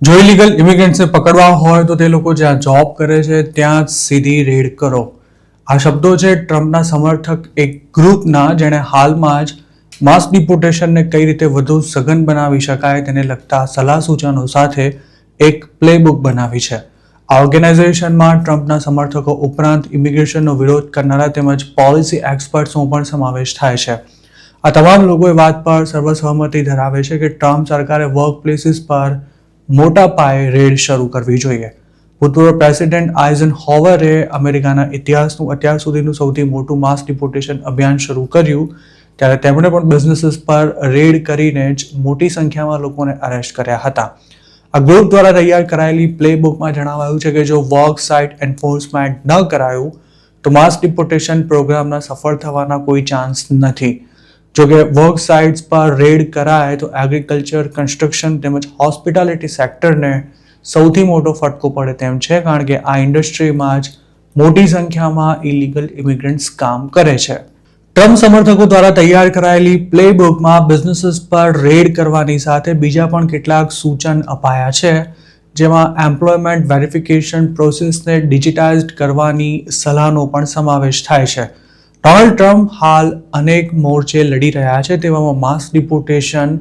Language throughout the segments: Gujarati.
જો ઇલીગલ ઇમિગ્રન્ટ્સને પકડવા હોય તો તે લોકો જ્યાં જોબ કરે છે ત્યાં જ સીધી રેડ કરો. આ શબ્દો છે ટ્રમ્પના સમર્થક એક ગ્રુપના, જેણે હાલમાં જ માસ ડિપોર્ટેશનને કઈ રીતે વધુ સઘન બનાવી શકાય તેને લગતા સલાહ સૂચનો સાથે એક પ્લેબુક બનાવી છે. આ ઓર્ગેનાઇઝેશનમાં ટ્રમ્પના સમર્થકો ઉપરાંત ઇમિગ્રેશનનો વિરોધ કરનારા તેમજ પોલિસી એક્સપર્ટ્સનો પણ સમાવેશ થાય છે. આ તમામ લોકો એ વાત પર સર્વસહમતિ ધરાવે છે કે ટ્રમ્પ સરકારે વર્ક પ્લેસીસ પર મોટા પાયે રેડ શરૂ કરવી જોઈએ. ભૂતપૂર્વ પ્રેસિડેન્ટ આઇઝનહોવરે અમેરિકાના ઇતિહાસનું અત્યાર સુધીનું સૌથી મોટું માસ ડિપોર્ટેશન અભિયાન શરૂ કર્યું ત્યારે તેમણે પણ બિઝનેસીસ પર રેડ કરીને જ મોટી સંખ્યામાં લોકોને અરેસ્ટ કર્યા હતા. આ ગ્રુપ દ્વારા તૈયાર કરાયેલી પ્લેબુકમાં જણાવાયું છે કે જો વર્ક સાઇટ એન્ફોર્સમેન્ટ ન કરાયું તો માસ ડિપોર્ટેશન પ્રોગ્રામના સફળ થવાના કોઈ ચાન્સ નથી. જોકે વર્ક સાઇટ્સ પર રેડ કરાય તો એગ્રીકલ્ચર, કન્સ્ટ્રક્શન તેમજ હોસ્પિટાલિટી સેક્ટરને સૌથી મોટો ફટકો પડે તેમ છે, કારણ કે આ ઇન્ડસ્ટ્રીમાં જ મોટી સંખ્યામાં ઇલીગલ ઇમિગ્રન્ટ્સ કામ કરે છે. ટ્રમ્પ સમર્થકો દ્વારા તૈયાર કરાયેલી પ્લેબુકમાં બિઝનેસીસ પર રેડ કરવાની સાથે બીજા પણ કેટલાક સૂચન અપાયા છે, જેમાં એમ્પ્લોયમેન્ટ વેરિફિકેશન પ્રોસેસને ડિજિટાઇઝ્ડ કરવાની સલાહનો પણ સમાવેશ થાય છે. ડોનાલ્ડ ટ્રમ્પ હાલ અનેક મોરચે લડી રહ્યા છે, તેવામાં માસ ડિપોર્ટેશન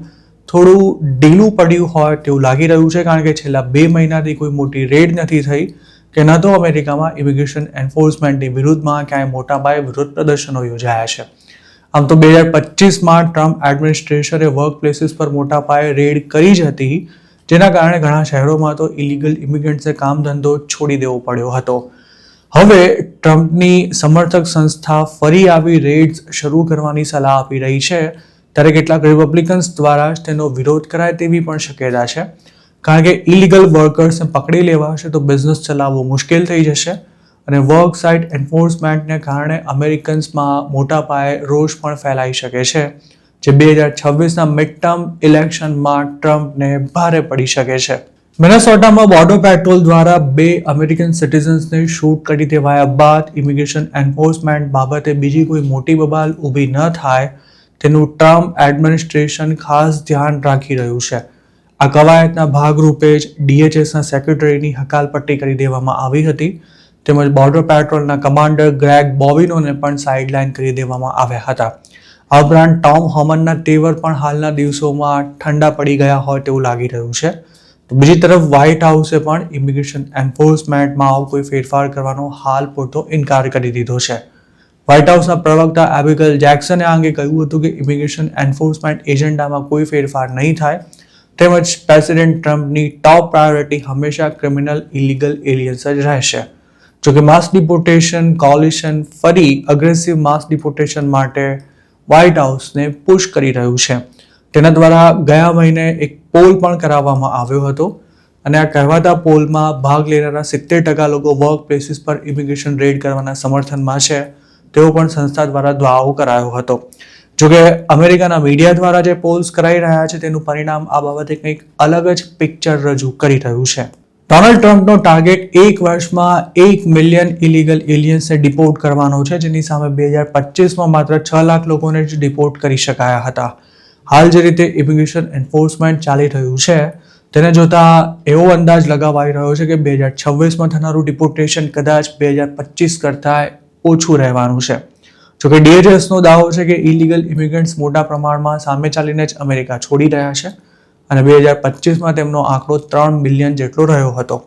થોડું ઢીલું પડ્યું હોય તેવું લાગી રહ્યું છે, કારણ કે છેલ્લા 2 મહિનાથી કોઈ મોટી રેડ નથી થઈ કે ન તો અમેરિકામાં ઇમિગ્રેશન એન્ફોર્સમેન્ટની વિરુદ્ધમાં ક્યાંય મોટા પાયે વિરોધ પ્રદર્શનો યોજાયા છે. આમ તો 2025માં ટ્રમ્પ એડમિનિસ્ટ્રેશને વર્ક પ્લેસીસ પર મોટા પાયે રેડ કરી જ હતી, જેના કારણે ઘણા શહેરોમાં તો ઇલીગલ ઇમિગ્રન્ટ્સે કામ ધંધો છોડી દેવો પડ્યો હતો. હવે ટ્રમ્પની સમર્થક સંસ્થા ફરી આવી રેડ્સ શરૂ કરવાની સલાહ આપી રહી છે, ત્યારે કેટલાક રિપબ્લિકન્સ દ્વારા જ તેનો વિરોધ કરાય તેવી પણ શક્યતા છે, કારણ કે ઇલીગલ વર્કર્સને પકડી લેવાશે તો બિઝનેસ ચલાવવો મુશ્કેલ થઈ જશે અને વર્ક સાઇટ એન્ફોર્સમેન્ટને કારણે અમેરિકન્સમાં મોટા પાયે રોષ પણ ફેલાઈ શકે છે, જે 2026ના મિડ ટર્મ ઇલેક્શનમાં ટ્રમ્પને ભારે પડી શકે છે. મિનેસોટામાં બોર્ડર પેટ્રોલ દ્વારા 2 અમેરિકન સિટીઝન્સને શૂટ કરી દેવાયા બાદ ઇમિગ્રેશન એન્ફોર્સમેન્ટ બાબતે બીજી કોઈ મોટી બબાલ ઊભી ન થાય તેનું ટ્રમ્પ એડમિનિસ્ટ્રેશન ખાસ ધ્યાન રાખી રહ્યું છે. આ કવાયતના ભાગરૂપે જ DHSના સેક્રેટરીની હકાલપટ્ટી કરી દેવામાં આવી હતી, તેમજ બોર્ડર પેટ્રોલના કમાન્ડર ગ્રેગ બોવિનોને પણ સાઇડલાઇન કરી દેવામાં આવ્યા હતા. આ ઉપરાંત ટોમ હોમનના તેવર પણ હાલના દિવસોમાં ઠંડા પડી ગયા હોય તેવું લાગી રહ્યું છે. બીજી તરફ વ્હાઇટ હાઉસે પણ ઇમિગ્રેશન એન્ફોર્સમેન્ટમાં આવો કોઈ ફેરફાર કરવાનો હાલ પૂરતો ઇનકાર કરી દીધો છે. વ્હાઇટ હાઉસના પ્રવક્તા એબિગેલ જેક્સને આ અંગે કહ્યું હતું કે ઇમિગ્રેશન એન્ફોર્સમેન્ટ એજન્ડામાં કોઈ ફેરફાર નહીં થાય, તેમજ પ્રેસિડેન્ટ ટ્રમ્પની ટોપ પ્રાયોરિટી હંમેશા ક્રિમિનલ ઇલીગલ એલિયન્સ જ રહેશે. જોકે માસ ડિપોર્ટેશન કોલિશન ફરી અગ્રેસિવ માસ ડિપોર્ટેશન માટે વ્હાઇટ હાઉસને પુશ કરી રહ્યું છે. તેના દ્વારા ગયા મહિને એક પોલ પણ કરાવવામાં આવ્યો હતો અને આ કહેવાતા પોલમાં ભાગ લેનારા 70% લોકો વર્ક પ્લેસીસ પર ઇમિગ્રેશન રેડ કરવાના સમર્થનમાં છે, તેવો પણ સંસ્થા દ્વારા દાવો કરાયો હતો. જોકે અમેરિકાના મીડિયા દ્વારા જે પોલ્સ કરાઈ રહ્યા છે તેનું પરિણામ આ બાબતે કંઈક અલગ જ પિક્ચર રજૂ કરી રહ્યું છે. ડોનાલ્ડ ટ્રમ્પનો ટાર્ગેટ 1 વર્ષમાં 1 મિલિયન ઇલીગલ એલિયન્સને ડિપોર્ટ કરવાનો છે, જેની સામે 2025માં માત્ર 6 લાખ લોકોને જ ડિપોર્ટ કરી શકાયા હતા. હાલ જે રીતે ઇમિગ્રેશન એન્ફોર્સમેન્ટ ચાલી રહ્યું છે તેને જોતા એવો અંદાજ લગાવાઈ રહ્યો છે કે 2026માં થનારું ડિપોર્ટેશન કદાચ 2025 કરતાં ઓછું રહેવાનું છે. જોકે DHSનો દાવો છે કે ઇલીગલ ઇમિગ્રન્ટ્સ મોટા પ્રમાણમાં સામે ચાલીને જ અમેરિકા છોડી રહ્યા છે અને 2025માં તેમનો આંકડો 3 મિલિયન જેટલો રહ્યો હતો.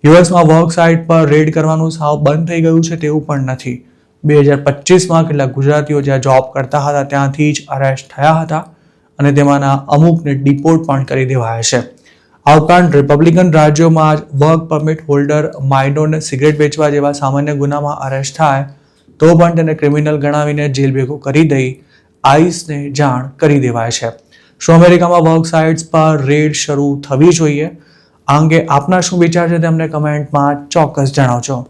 યુએસમાં વર્ક સાઇટ પર રેડ કરવાનું સાવ બંધ થઈ ગયું છે તેવું પણ નથી. 2025માં કેટલાક ગુજરાતીઓ જ્યાં જોબ કરતા હતા ત્યાંથી જ અરેસ્ટ થયા હતા અને તેમાંના અમુકને ડિપોર્ટ પણ કરી દેવાયા છે. આ ઉપરાંત રિપબ્લિકન રાજ્યોમાં જ વર્ક પરમિટ હોલ્ડર માઇનોરને સિગરેટ વેચવા જેવા સામાન્ય ગુનામાં અરેસ્ટ થાય તો પણ તેને ક્રિમિનલ ગણાવીને જેલ ભેગો કરી દઈ આઈસને જાણ કરી દેવાય છે. શું અમેરિકામાં વર્ક સાઇટ્સ પર રેડ શરૂ થવી જોઈએ? આ અંગે આપના શું વિચાર છે તેમને કમેન્ટમાં ચોક્કસ જણાવજો.